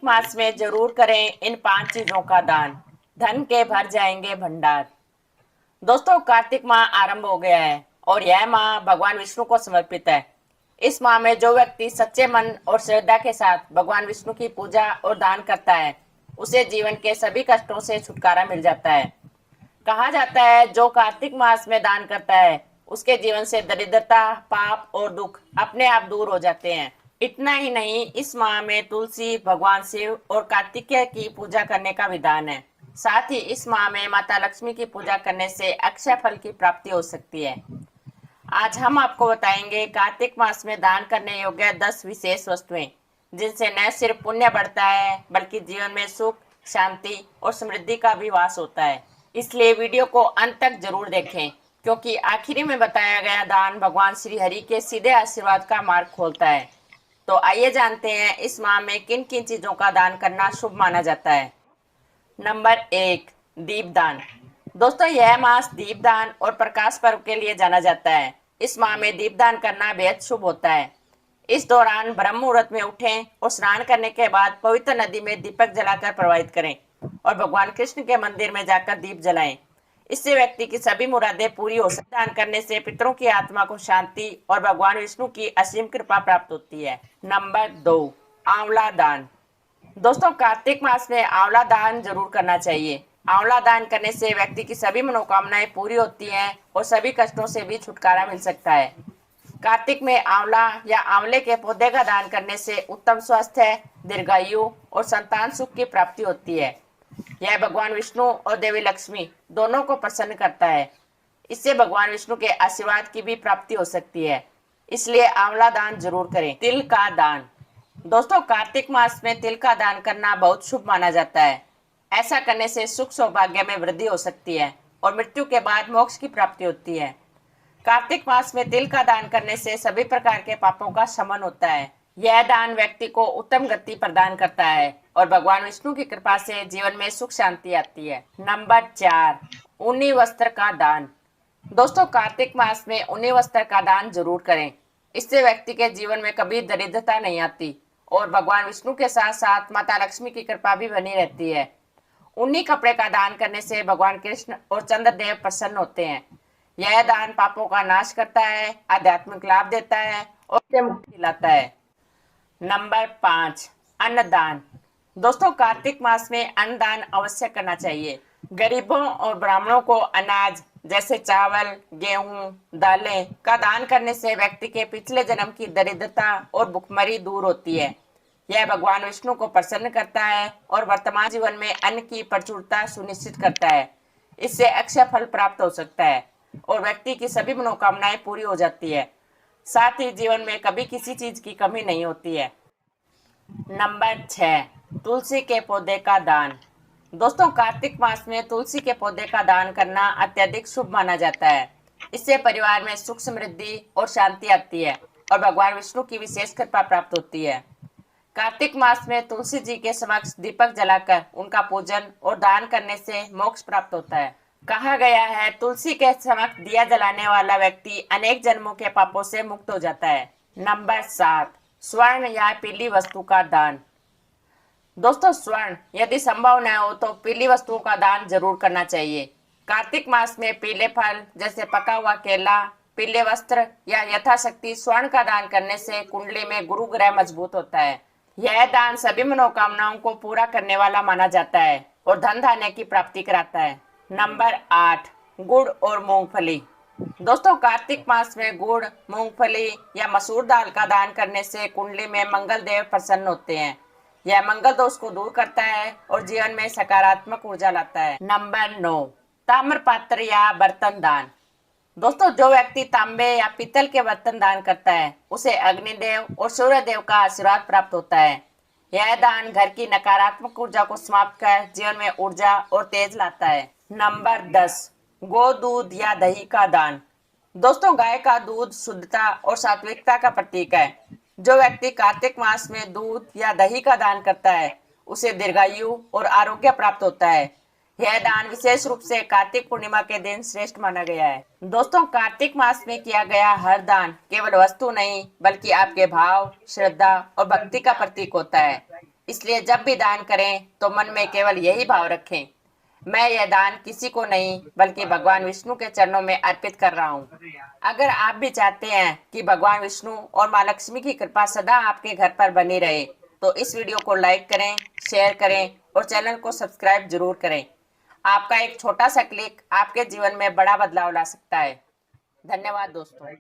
मास में जरूर करें इन 5 चीजों का दान, धन के भर जाएंगे भंडार। दोस्तों, कार्तिक माह आरंभ हो गया है और यह माह भगवान विष्णु को समर्पित है। इस माह में जो व्यक्ति सच्चे मन और श्रद्धा के साथ भगवान विष्णु की पूजा और दान करता है, उसे जीवन के सभी कष्टों से छुटकारा मिल जाता है। कहा जाता है, जो कार्तिक मास में दान करता है उसके जीवन से दरिद्रता, पाप और दुख अपने आप दूर हो जाते हैं। इतना ही नहीं, इस माह में तुलसी, भगवान शिव और कार्तिकेय की पूजा करने का विधान है। साथ ही इस माह में माता लक्ष्मी की पूजा करने से अक्षय फल की प्राप्ति हो सकती है। आज हम आपको बताएंगे कार्तिक मास में दान करने योग्य 10 विशेष वस्तुएं, जिनसे न सिर्फ पुण्य बढ़ता है बल्कि जीवन में सुख, शांति और समृद्धि का भी वास होता है। इसलिए वीडियो को अंत तक जरूर देखें, क्योंकि आखिरी में बताया गया दान भगवान श्री हरि के सीधे आशीर्वाद का मार्ग खोलता है। तो आइए जानते हैं इस माह में किन किन चीजों का दान करना शुभ माना जाता है। नंबर 1, दीपदान। दोस्तों, यह मास दीपदान और प्रकाश पर्व के लिए जाना जाता है। इस माह में दीपदान करना बेहद शुभ होता है। इस दौरान ब्रह्म मुहूर्त में उठें और स्नान करने के बाद पवित्र नदी में दीपक जलाकर प्रवाहित करें और भगवान कृष्ण के मंदिर में जाकर दीप जलाएं। इससे व्यक्ति की सभी मुरादें पूरी हो सकती हैं। दान करने से पितरों की आत्मा को शांति और भगवान विष्णु की असीम कृपा प्राप्त होती है। नंबर 2, आंवला दान। दोस्तों, कार्तिक मास में आंवला दान जरूर करना चाहिए। आंवला दान करने से व्यक्ति की सभी मनोकामनाएं पूरी होती हैं और सभी कष्टों से भी छुटकारा मिल सकता है। कार्तिक में आंवला या आंवले के पौधे का दान करने से उत्तम स्वास्थ्य, दीर्घायु और संतान सुख की प्राप्ति होती है। यह भगवान विष्णु और देवी लक्ष्मी दोनों को प्रसन्न करता है। इससे भगवान विष्णु के आशीर्वाद की भी प्राप्ति हो सकती है, इसलिए आंवला दान जरूर करें। तिल का दान। दोस्तों, कार्तिक मास में तिल का दान करना बहुत शुभ माना जाता है। ऐसा करने से सुख सौभाग्य में वृद्धि हो सकती है और मृत्यु के बाद मोक्ष की प्राप्ति होती है। कार्तिक मास में तिल का दान करने से सभी प्रकार के पापों का शमन होता है। यह दान व्यक्ति को उत्तम गति प्रदान करता है और भगवान विष्णु की कृपा से जीवन में सुख शांति आती है। नंबर 4, ऊनी वस्त्र का दान। दोस्तों, कार्तिक मास में ऊनी वस्त्र का दान जरूर करें। इससे व्यक्ति के जीवन में कभी दरिद्रता नहीं आती और भगवान विष्णु के साथ साथ माता लक्ष्मी की कृपा भी बनी रहती है। ऊनी कपड़े का दान करने से भगवान कृष्ण और चंद्रदेव प्रसन्न होते हैं। यह दान पापों का नाश करता है, आध्यात्मिक लाभ देता है और से मुक्ति दिलाता है। नंबर 5, अन्नदान। दोस्तों, कार्तिक मास में अन्नदान अवश्य करना चाहिए। गरीबों और ब्राह्मणों को अनाज जैसे चावल, गेहूं, दालें का दान करने से व्यक्ति के पिछले जन्म की दरिद्रता और भुखमरी दूर होती है। यह भगवान विष्णु को प्रसन्न करता है और वर्तमान जीवन में अन्न की प्रचुरता सुनिश्चित करता है। इससे अक्षय फल प्राप्त हो सकता है और व्यक्ति की सभी मनोकामनाएं पूरी हो जाती है। साथ ही जीवन में कभी किसी चीज की कमी नहीं होती है। नंबर 6, तुलसी के पौधे का दान। दोस्तों, कार्तिक मास में तुलसी के पौधे का दान करना अत्यधिक शुभ माना जाता है। इससे परिवार में सुख, समृद्धि और शांति आती है और भगवान विष्णु की विशेष कृपा प्राप्त होती है। कार्तिक मास में तुलसी जी के समक्ष दीपक जलाकर उनका पूजन और दान करने से मोक्ष प्राप्त होता है। कहा गया है, तुलसी के समक्ष दिया जलाने वाला व्यक्ति अनेक जन्मों के पापों से मुक्त हो जाता है। नंबर 7, स्वर्ण या पीली वस्तु का दान। दोस्तों, स्वर्ण यदि संभव न हो तो पीली वस्तुओं का दान जरूर करना चाहिए। कार्तिक मास में पीले फल जैसे पका हुआ केला, पीले वस्त्र या यथाशक्ति स्वर्ण का दान करने से कुंडली में गुरु ग्रह मजबूत होता है। यह दान सभी मनोकामनाओं को पूरा करने वाला माना जाता है और धन धान्य की प्राप्ति कराता है। नंबर 8, गुड़ और मूंगफली। दोस्तों, कार्तिक मास में गुड़, मूंगफली या मसूर दाल का दान करने से कुंडली में मंगल देव प्रसन्न होते हैं। यह मंगल दोष को दूर करता है और जीवन में सकारात्मक ऊर्जा लाता है। नंबर 9, ताम्र पात्र या बर्तन दान। दोस्तों, जो व्यक्ति तांबे या पीतल के बर्तन दान करता है उसे अग्निदेव और सूर्य देव का आशीर्वाद प्राप्त होता है। यह दान घर की नकारात्मक ऊर्जा को समाप्त कर जीवन में ऊर्जा और तेज लाता है। नंबर 10, गो दूध या दही का दान। दोस्तों, गाय का दूध शुद्धता और सात्विकता का प्रतीक है। जो व्यक्ति कार्तिक मास में दूध या दही का दान करता है उसे दीर्घायु और आरोग्य प्राप्त होता है। यह दान विशेष रूप से कार्तिक पूर्णिमा के दिन श्रेष्ठ माना गया है। दोस्तों, कार्तिक मास में किया गया हर दान केवल वस्तु नहीं बल्कि आपके भाव, श्रद्धा और भक्ति का प्रतीक होता है। इसलिए जब भी दान करें तो मन में केवल यही भाव रखें, मैं यह दान किसी को नहीं बल्कि भगवान विष्णु के चरणों में अर्पित कर रहा हूँ। अगर आप भी चाहते हैं कि भगवान विष्णु और माँ लक्ष्मी की कृपा सदा आपके घर पर बनी रहे तो इस वीडियो को लाइक करें, शेयर करें और चैनल को सब्सक्राइब जरूर करें। आपका एक छोटा सा क्लिक आपके जीवन में बड़ा बदलाव ला सकता है। धन्यवाद दोस्तों।